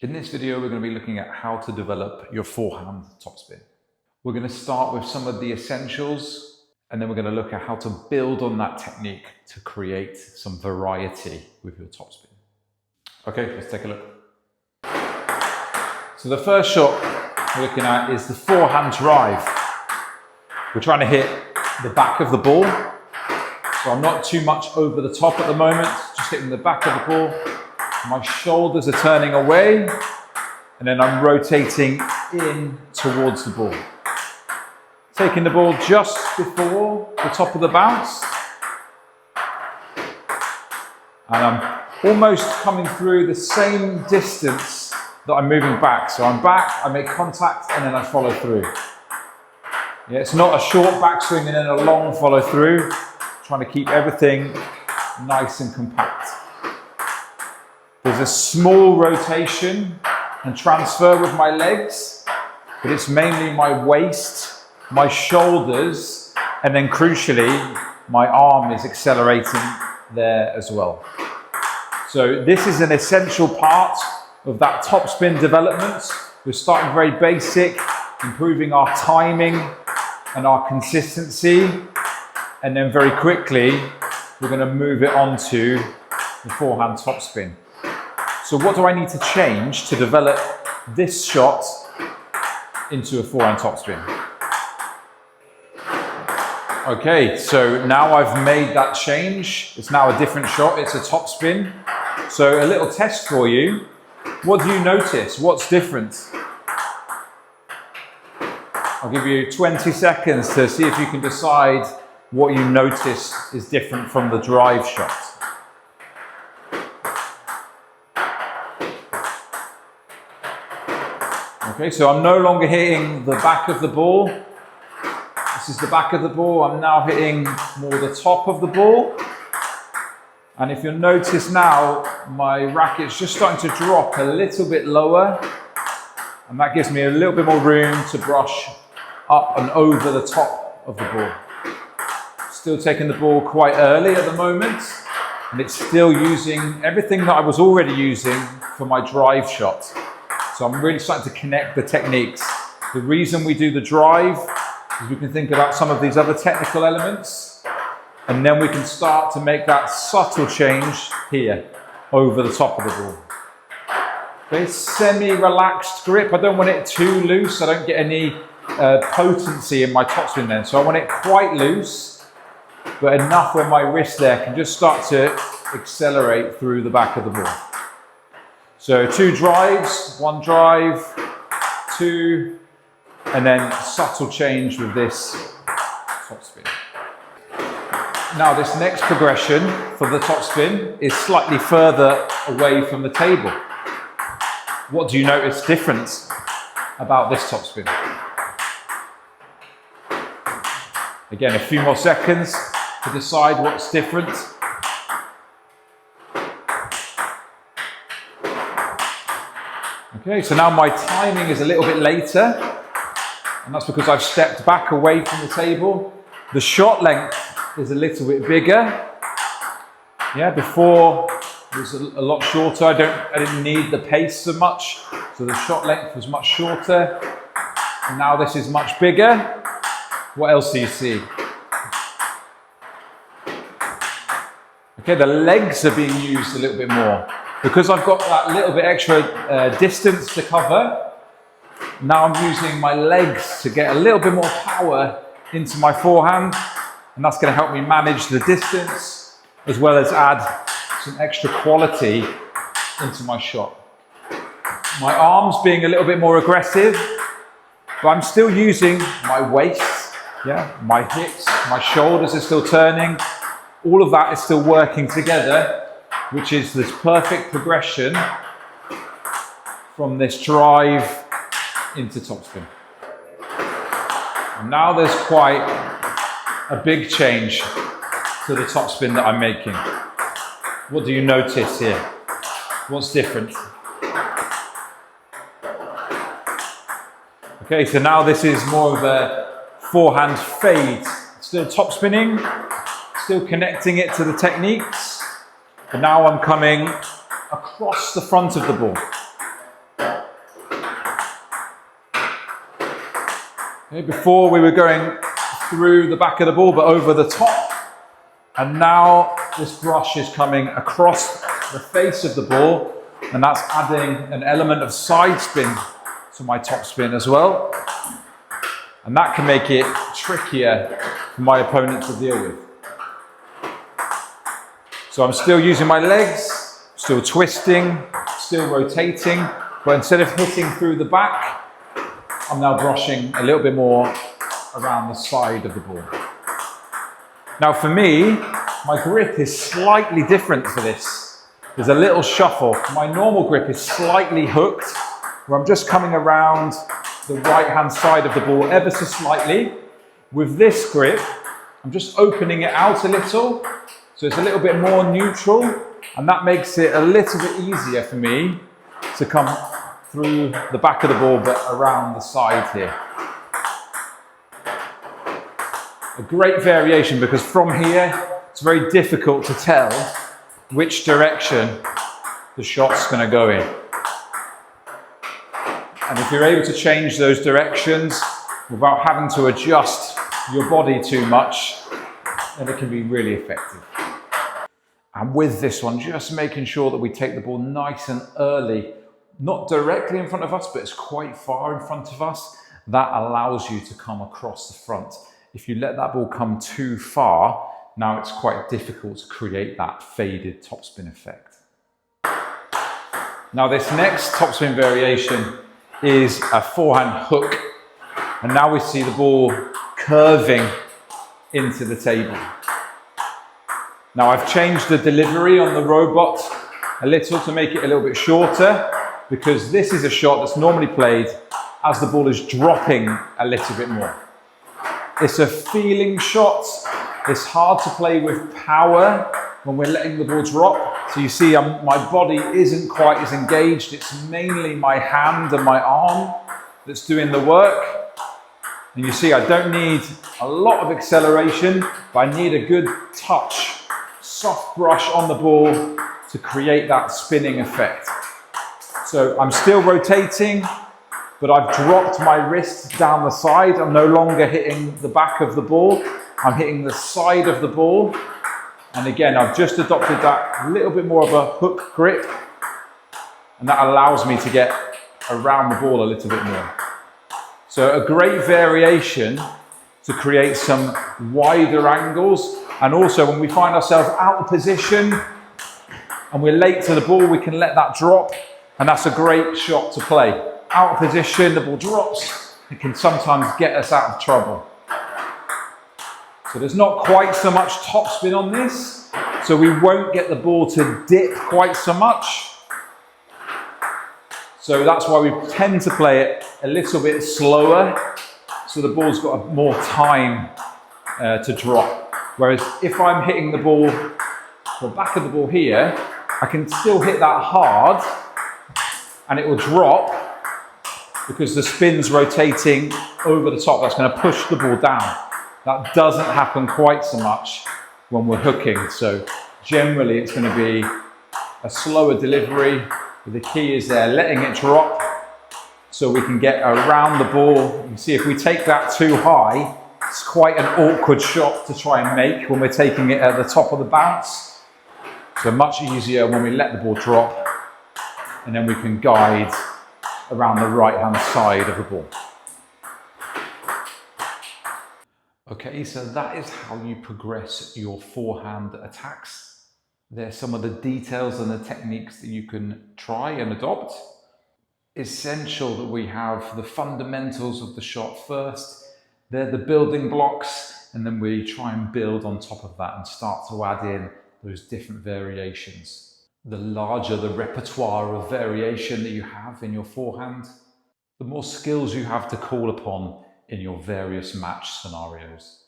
In this video, we're going to be looking at how to develop your forehand topspin. We're going to start with some of the essentials, and then we're going to look at how to build on that technique to create some variety with your topspin. Okay, let's take a look. So the first shot we're looking at is the forehand drive. We're trying to hit the back of the ball. So I'm not too much over the top at the moment, just hitting the back of the ball. My shoulders are turning away, and then I'm rotating in towards the ball. Taking the ball just before the top of the bounce. And I'm almost coming through the same distance that I'm moving back. So I'm back, I make contact, and then I follow through. Yeah, it's not a short backswing and then a long follow through. Trying to keep everything nice and compact. There's a small rotation and transfer with my legs, but it's mainly my waist, my shoulders, and then crucially, my arm is accelerating there as well. So this is an essential part of that topspin development. We're starting very basic, improving our timing and our consistency, and then very quickly, we're going to move it on to the forehand topspin. So what do I need to change to develop this shot into a forehand topspin? Okay, so now I've made that change. It's now a different shot, it's a topspin. So a little test for you. What do you notice? What's different? I'll give you 20 seconds to see if you can decide what you notice is different from the drive shot. Okay, so I'm no longer hitting the back of the ball. This is the back of the ball. I'm now hitting more the top of the ball. And if you'll notice now, my racket's just starting to drop a little bit lower. And that gives me a little bit more room to brush up and over the top of the ball. Still taking the ball quite early at the moment. And it's still using everything that I was already using for my drive shot. So I'm really starting to connect the techniques. The reason we do the drive is we can think about some of these other technical elements, and then we can start to make that subtle change here over the top of the ball. Okay, semi-relaxed grip. I don't want it too loose. I don't get any potency in my topspin then. So I want it quite loose, but enough where my wrist there can just start to accelerate through the back of the ball. So 2 drives, 1 drive, 2, and then subtle change with this topspin. Now this next progression for the topspin is slightly further away from the table. What do you notice different about this topspin? Again, a few more seconds to decide what's different. Okay, so now my timing is a little bit later, and that's because I've stepped back away from the table. The shot length is a little bit bigger. Yeah, before it was a lot shorter. I didn't need the pace so much, so the shot length was much shorter. And now this is much bigger. What else do you see? Okay, the legs are being used a little bit more. Because I've got that little bit extra distance to cover, now I'm using my legs to get a little bit more power into my forehand, and that's going to help me manage the distance as well as add some extra quality into my shot. My arms being a little bit more aggressive, but I'm still using my waist, yeah, my hips, my shoulders are still turning. All of that is still working together, which is this perfect progression from this drive into topspin. And now there's quite a big change to the topspin that I'm making. What do you notice here? What's different? Okay, so now this is more of a forehand fade. Still top spinning, still connecting it to the techniques. But now I'm coming across the front of the ball. Okay, before we were going through the back of the ball, but over the top. And now this brush is coming across the face of the ball, and that's adding an element of side spin to my top spin as well. And that can make it trickier for my opponent to deal with. So I'm still using my legs, still twisting, still rotating, but instead of hitting through the back, I'm now brushing a little bit more around the side of the ball. Now for me, my grip is slightly different for this. There's a little shuffle. My normal grip is slightly hooked, where I'm just coming around the right-hand side of the ball ever so slightly. With this grip, I'm just opening it out a little, so it's a little bit more neutral, and that makes it a little bit easier for me to come through the back of the ball, but around the side here. A great variation, because from here, it's very difficult to tell which direction the shot's going to go in. And if you're able to change those directions without having to adjust your body too much, then it can be really effective. And with this one, just making sure that we take the ball nice and early, not directly in front of us, but it's quite far in front of us. That allows you to come across the front. If you let that ball come too far, now it's quite difficult to create that faded topspin effect. Now this next topspin variation is a forehand hook. And now we see the ball curving into the table. Now I've changed the delivery on the robot a little to make it a little bit shorter, because this is a shot that's normally played as the ball is dropping a little bit more. It's a feeling shot. It's hard to play with power when we're letting the ball drop. So you see my body isn't quite as engaged. It's mainly my hand and my arm that's doing the work. And you see I don't need a lot of acceleration, but I need a good touch, soft brush on the ball to create that spinning effect. So I'm still rotating, but I've dropped my wrist down the side. I'm no longer hitting the back of the ball. I'm hitting the side of the ball. And again, I've just adopted that little bit more of a hook grip. And that allows me to get around the ball a little bit more. So a great variation to create some wider angles. And also when we find ourselves out of position and we're late to the ball, we can let that drop. And that's a great shot to play. Out of position, the ball drops. It can sometimes get us out of trouble. So there's not quite so much topspin on this. So we won't get the ball to dip quite so much. So that's why we tend to play it a little bit slower. So the ball's got more time to drop. Whereas if I'm hitting the ball, the back of the ball here, I can still hit that hard and it will drop because the spin's rotating over the top. That's going to push the ball down. That doesn't happen quite so much when we're hooking. So generally it's going to be a slower delivery. But the key is there, letting it drop so we can get around the ball. You see, if we take that too high, it's quite an awkward shot to try and make when we're taking it at the top of the bounce. So much easier when we let the ball drop, and then we can guide around the right-hand side of the ball. Okay, so that is how you progress your forehand attacks. There's some of the details and the techniques that you can try and adopt. Essential that we have the fundamentals of the shot first. They're the building blocks, and then we try and build on top of that and start to add in those different variations. The larger the repertoire of variation that you have in your forehand, the more skills you have to call upon in your various match scenarios.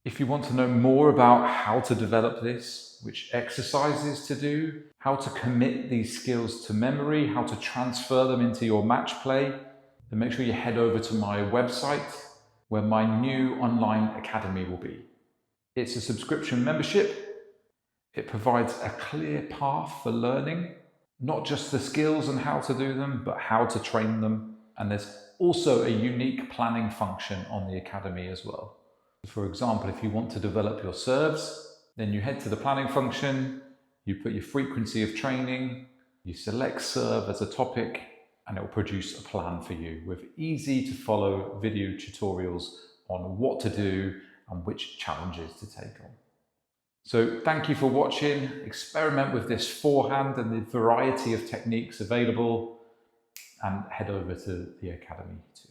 If you want to know more about how to develop this, which exercises to do, how to commit these skills to memory, how to transfer them into your match play, then make sure you head over to my website where my new online academy will be. It's a subscription membership. It provides a clear path for learning, not just the skills and how to do them, but how to train them. And there's also a unique planning function on the Academy as well. For example, if you want to develop your serves, then you head to the planning function, you put your frequency of training, you select serve as a topic, and it will produce a plan for you with easy to follow video tutorials on what to do and which challenges to take on. So thank you for watching. Experiment with this forehand and the variety of techniques available, and head over to the Academy too.